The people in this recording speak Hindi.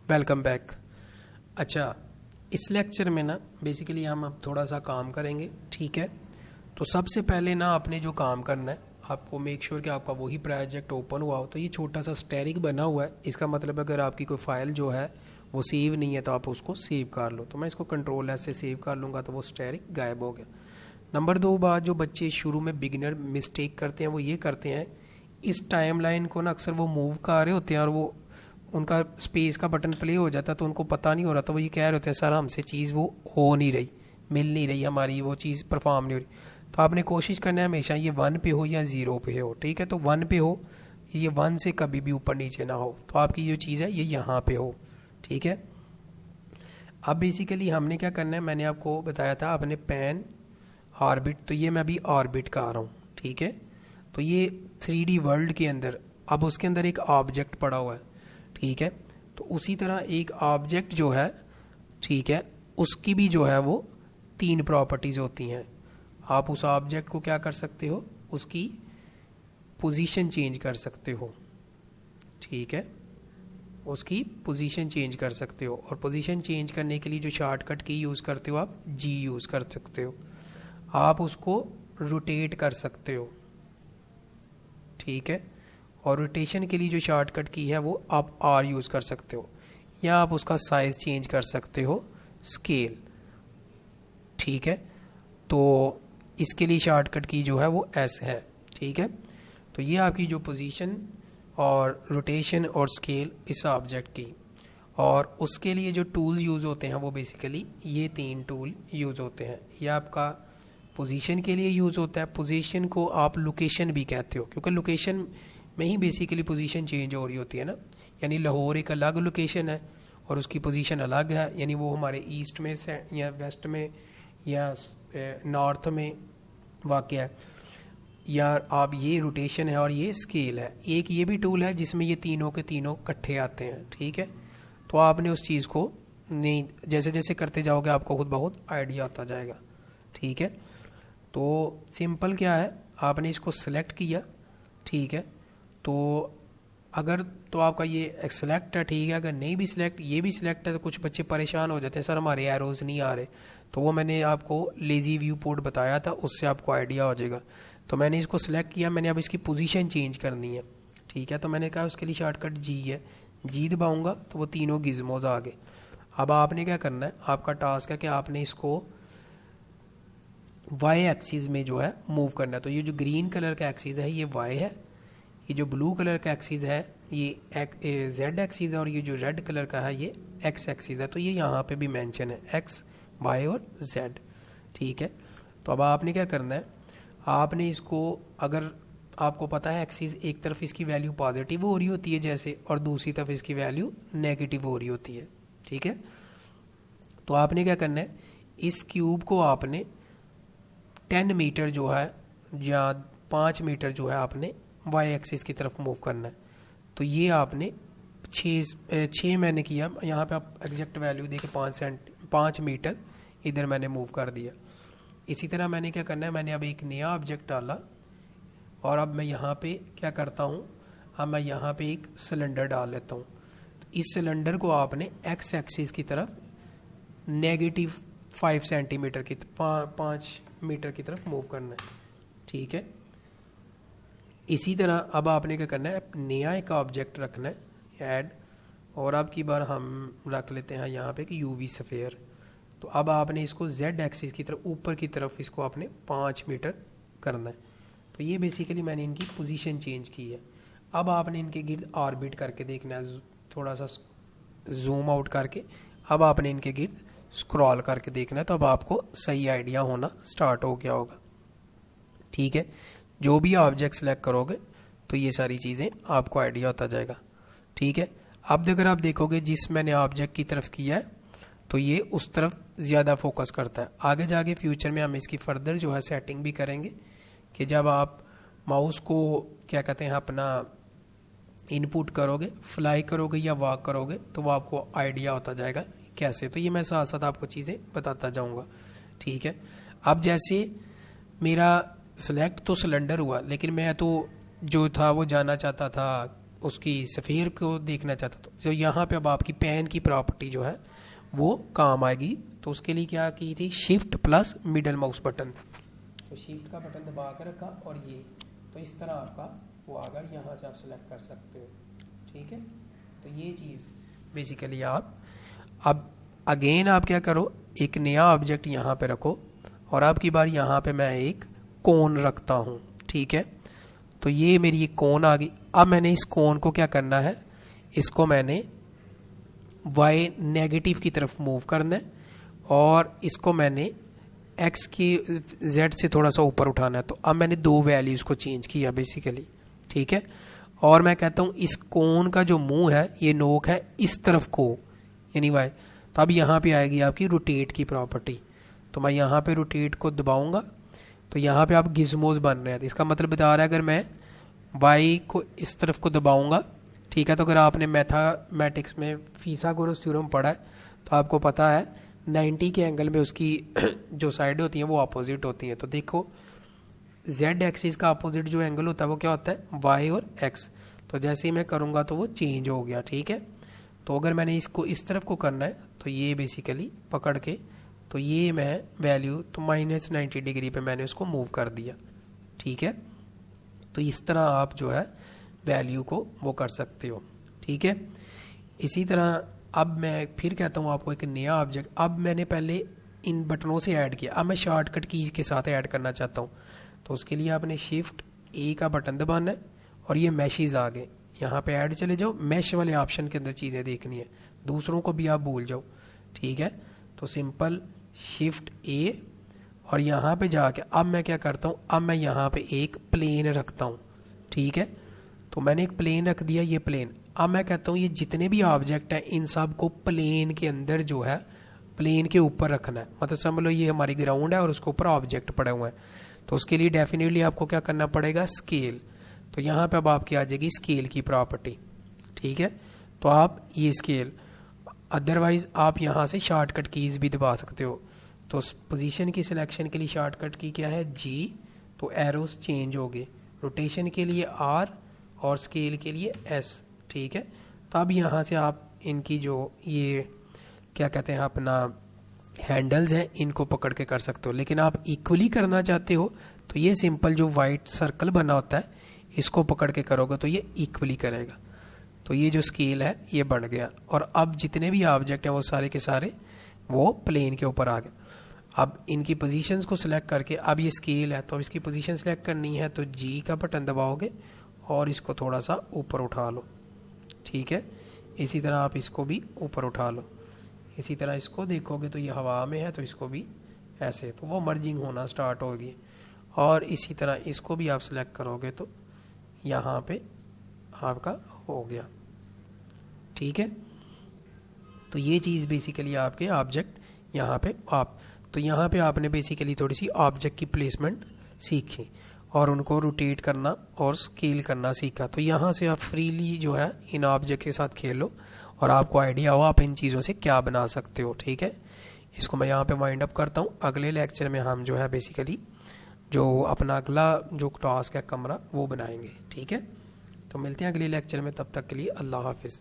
Welcome back. अच्छा, इस लेक्चर में ना बेसिकली हम अब थोड़ा सा काम करेंगे, ठीक है। तो सबसे पहले ना आपने जो काम करना है, आपको मेक श्योर कि आपका वही प्रोजेक्ट ओपन हुआ हो। तो ये छोटा सा स्टेरिक बना हुआ है, इसका मतलब अगर आपकी कोई फाइल जो है वो सेव नहीं है तो आप उसको सेव कर लो। तो मैं इसको कंट्रोल एस से सेव कर लूँगा तो वो स्टेरिक गायब हो गया। नंबर 2 बात जो बच्चे शुरू में बिगिनर मिस्टेक करते हैं वो ये करते हैं, इस टाइमलाइन को ना अक्सर वो मूव कर रहे होते हैं और वो उनका स्पेस का बटन प्ले हो जाता है तो उनको पता नहीं हो रहा। तो वो ये कह रहे होते हैं सर हमसे चीज़ वो हो नहीं रही, मिल नहीं रही, हमारी वो चीज़ परफॉर्म नहीं हो रही। तो आपने कोशिश करना है हमेशा ये 1 पे हो या 0 पे हो, ठीक है। तो 1 पे हो, ये 1 से कभी भी ऊपर नीचे ना हो। तो आपकी जो चीज़ है ये यहाँ पे हो, ठीक है। अब बेसिकली हमने क्या करना है, मैंने आपको बताया था अपने पेन ऑर्बिट, तो ये मैं अभी ऑर्बिट का आ रहा हूँ, ठीक है। तो ये 3D वर्ल्ड के अंदर अब उसके अंदर एक ऑब्जेक्ट पड़ा हुआ है, ठीक है। तो उसी तरह एक ऑब्जेक्ट जो है, ठीक है, उसकी भी जो है वो 3 प्रॉपर्टीज होती हैं। आप उस ऑब्जेक्ट को क्या कर सकते हो, उसकी पोजीशन चेंज कर सकते हो, ठीक है। उसकी पोजीशन चेंज कर सकते हो और पोजीशन चेंज करने के लिए जो शॉर्टकट की यूज़ करते हो आप जी यूज़ कर सकते हो। आप उसको रोटेट कर सकते हो, ठीक है। और रोटेशन के लिए जो शॉर्टकट की है वो आप आर यूज़ कर सकते हो, या आप उसका साइज चेंज कर सकते हो स्केल, ठीक है। तो इसके लिए शॉर्टकट की जो है वो एस है, ठीक है। तो ये आपकी जो पोजीशन और रोटेशन और स्केल इस ऑब्जेक्ट की, और उसके लिए जो टूल्स यूज़ होते हैं वो बेसिकली ये 3 टूल यूज़ होते हैं। ये आपका पोजीशन के लिए यूज़ होता है, पोजीशन को आप लोकेशन भी कहते हो क्योंकि लोकेशन में ही बेसिकली पोजीशन चेंज हो रही होती है ना। यानी लाहौर एक अलग लोकेशन है और उसकी पोजीशन अलग है, यानी वो हमारे ईस्ट में या वेस्ट में या नॉर्थ में वाक़ है, या आप ये रोटेशन है और ये स्केल है। एक ये भी टूल है जिसमें ये तीनों के तीनों इकट्ठे आते हैं, ठीक है। तो आपने उस चीज़ को नहीं, जैसे जैसे करते जाओगे आपको खुद बहुत आइडिया आता जाएगा, ठीक है। तो सिंपल क्या है, आपने इसको सिलेक्ट किया, ठीक है। तो अगर तो आपका ये सेलेक्ट है, ठीक है। अगर नहीं भी सिलेक्ट, ये भी सिलेक्ट है, तो कुछ बच्चे परेशान हो जाते हैं सर हमारे एरोज नहीं आ रहे। तो वो मैंने आपको लेजी व्यू पोर्ट बताया था, उससे आपको आइडिया हो जाएगा। तो मैंने इसको सिलेक्ट किया, मैंने अब इसकी पोजीशन चेंज करनी है, ठीक है। तो मैंने कहा उसके लिए शॉर्टकट जी है, जी दबाऊंगा तो वो तीनों गिज्मोज आ गए। अब आपने क्या करना है, आपका टास्क है कि आपने इसको वाई एक्सिस में जो है मूव करना है। तो ये जो ग्रीन कलर का एक्सिस है ये वाई है, ये जो ब्लू कलर का एक्सिस है ये जेड एक्सिस है, और ये जो रेड कलर का है ये एक्स एक्सिस है। तो ये यहाँ पे भी मेंशन है एक्स, वाई और जेड, ठीक है। तो अब आपने क्या करना है, आपने इसको, अगर आपको पता है एक्सिस एक तरफ इसकी वैल्यू पॉजिटिव हो रही होती है जैसे, और दूसरी तरफ इसकी वैल्यू नेगेटिव हो रही होती है, ठीक है। तो आपने क्या करना है, इस क्यूब को आपने 10 मीटर जो है या 5 मीटर जो है आपने वाई एक्सिस की तरफ मूव करना है। तो ये आपने 6 मैंने किया, यहाँ पे आप एग्जैक्ट वैल्यू देके 5 मीटर इधर मैंने मूव कर दिया। इसी तरह मैंने क्या करना है, मैंने अब एक नया ऑब्जेक्ट डाला और अब मैं यहाँ पे क्या करता हूँ, अब मैं यहाँ पे एक सिलेंडर डाल लेता हूँ। इस सिलेंडर को आपने एक्स एक्सिस की तरफ नेगेटिव 5 सेंटीमीटर की 5 मीटर की तरफ मूव करना है, ठीक है। इसी तरह अब आपने क्या करना है, नया एक ऑब्जेक्ट रखना है ऐड, और अब की बार हम रख लेते हैं यहाँ पे कि यूवी स्फीयर। तो अब आपने इसको जेड एक्सिस की तरफ ऊपर की तरफ इसको आपने 5 मीटर करना है। तो ये बेसिकली मैंने इनकी पोजीशन चेंज की है। अब आपने इनके गिर्द ऑर्बिट करके देखना है, थोड़ा सा जूम आउट करके अब आपने इनके गिर्द स्क्रॉल करके देखना है। तो अब आपको सही आइडिया होना स्टार्ट हो गया होगा, ठीक है। जो भी ऑब्जेक्ट सेलेक्ट करोगे तो ये सारी चीज़ें आपको आइडिया होता जाएगा, ठीक है। अब अगर आप देखोगे जिस मैंने ऑब्जेक्ट की तरफ किया है तो ये उस तरफ ज़्यादा फोकस करता है। आगे जाके फ्यूचर में हम इसकी फर्दर जो है सेटिंग भी करेंगे कि जब आप माउस को क्या कहते हैं अपना इनपुट करोगे, फ्लाई करोगे या वॉक करोगे, तो वो आपको आइडिया होता जाएगा कैसे। तो ये मैं साथ साथ आपको चीज़ें बताता जाऊँगा, ठीक है। अब जैसे मेरा सिलेक्ट तो सिलेंडर हुआ, लेकिन मैं तो जो था वो जानना चाहता था उसकी सफ़ेयर को देखना चाहता तो जो यहाँ पे अब आपकी पेन की प्रॉपर्टी जो है वो काम आएगी। तो उसके लिए क्या की थी, shift plus middle mouse button. तो शिफ्ट का बटन दबा कर रखा और ये तो इस तरह आपका वो आगा, यहाँ से आप सेलेक्ट कर सकते हो। ठीक है, तो ये चीज़ बेसिकली आप अब अगेन आप क्या करो, एक नया ऑब्जेक्ट यहाँ पे रखो और आपकी बार यहाँ पे मैं एक कोन रखता हूँ। ठीक है, तो ये मेरी एक कोन आ गई। अब मैंने इस कोन को क्या करना है, इसको मैंने y नेगेटिव की तरफ मूव करना है और इसको मैंने x की z से थोड़ा सा ऊपर उठाना है। तो अब मैंने दो वैल्यूज़ को चेंज किया बेसिकली। ठीक है, और मैं कहता हूँ इस कोन का जो मुंह है, ये नोक है इस तरफ को, यानी y। तो अब यहाँ पे आएगी आपकी रोटेट की प्रॉपर्टी। तो मैं यहाँ पे रोटेट को दबाऊंगा तो यहाँ पे आप गिज़मोज बन रहे हैं। तो इसका मतलब बता रहा है अगर मैं y को इस तरफ को दबाऊंगा, ठीक है, तो अगर आपने मैथमेटिक्स में फिथागोरस थ्योरम पढ़ा है तो आपको पता है 90 के एंगल में उसकी जो साइड होती हैं वो अपोजिट होती हैं। तो देखो z एक्सिस का अपोजिट जो एंगल होता है वो क्या होता है, y और x। तो जैसे ही मैं करूँगा तो वो चेंज हो गया। ठीक है, तो अगर मैंने इसको इस तरफ को करना है तो ये बेसिकली पकड़ के, तो ये मैं वैल्यू तो -90 डिग्री पे मैंने उसको मूव कर दिया। ठीक है, तो इस तरह आप जो है वैल्यू को वो कर सकते हो। ठीक है, इसी तरह अब मैं फिर कहता हूँ आपको एक नया ऑब्जेक्ट। अब मैंने पहले इन बटनों से ऐड किया, अब मैं शॉर्टकट कीज के साथ ऐड करना चाहता हूँ। तो उसके लिए आपने शिफ्ट ए का बटन दबाना है और ये मैशेज आ गए, यहाँ पे ऐड चले जाओ, मैश वाले ऑप्शन के अंदर चीज़ें देखनी है, दूसरों को भी आप भूल जाओ। ठीक है, तो सिंपल शिफ्ट ए और यहाँ पे जाके अब मैं क्या करता हूँ, अब मैं यहाँ पे एक प्लेन रखता हूँ। ठीक है, तो मैंने एक प्लेन रख दिया, ये प्लेन। अब मैं कहता हूँ ये जितने भी ऑब्जेक्ट हैं इन सब को प्लेन के अंदर जो है प्लेन के ऊपर रखना है। मतलब समझ लो ये हमारी ग्राउंड है और उसके ऊपर ऑब्जेक्ट पड़े हुए हैं। तो उसके लिए डेफिनेटली आपको क्या करना पड़ेगा, स्केल। तो यहाँ पे अब आपकी आ जाएगी स्केल की प्रॉपर्टी। ठीक है, तो आप ये स्केल, अदरवाइज आप यहाँ से शॉर्टकट कीज भी दबा सकते हो। तो पोजीशन की सिलेक्शन के लिए शॉर्टकट की क्या है, जी। तो एरोस चेंज हो गए, रोटेशन के लिए आर और स्केल के लिए एस। ठीक है, तो अब यहाँ से आप इनकी जो ये क्या कहते हैं अपना हैंडल्स हैं इनको पकड़ के कर सकते हो। लेकिन आप इक्वली करना चाहते हो तो ये सिंपल जो वाइट सर्कल बना होता है इसको पकड़ के करोगे तो ये इक्वली करेगा। तो ये जो स्केल है ये बन गया और अब जितने भी ऑब्जेक्ट हैं वो सारे के सारे वो प्लेन के ऊपर आ गए। अब इनकी पोजीशंस को सिलेक्ट करके, अब ये स्केल है तो इसकी पोजीशन सिलेक्ट करनी है तो जी का बटन दबाओगे और इसको थोड़ा सा ऊपर उठा लो। ठीक है, इसी तरह आप इसको भी ऊपर उठा लो। इसी तरह इसको देखोगे तो ये हवा में है तो इसको भी ऐसे, तो वो मर्जिंग होना स्टार्ट होगी। और इसी तरह इसको भी आप सिलेक्ट करोगे तो यहाँ पे आपका हो गया। ठीक है, तो ये चीज़ बेसिकली आपके ऑब्जेक्ट यहाँ पे आप, तो यहाँ पे आपने बेसिकली थोड़ी सी ऑब्जेक्ट की प्लेसमेंट सीखी और उनको रोटेट करना और स्केल करना सीखा। तो यहाँ से आप फ्रीली जो है इन ऑब्जेक्ट के साथ खेलो और आपको आइडिया हो आप इन चीज़ों से क्या बना सकते हो। ठीक है, इसको मैं यहाँ पे वाइंड अप करता हूँ। अगले लेक्चर में हम जो है बेसिकली जो अपना अगला जो टास्क है कमरा वो बनाएंगे। ठीक है, तो मिलते हैं अगले लेक्चर में, तब तक के लिए अल्लाह हाफिज़।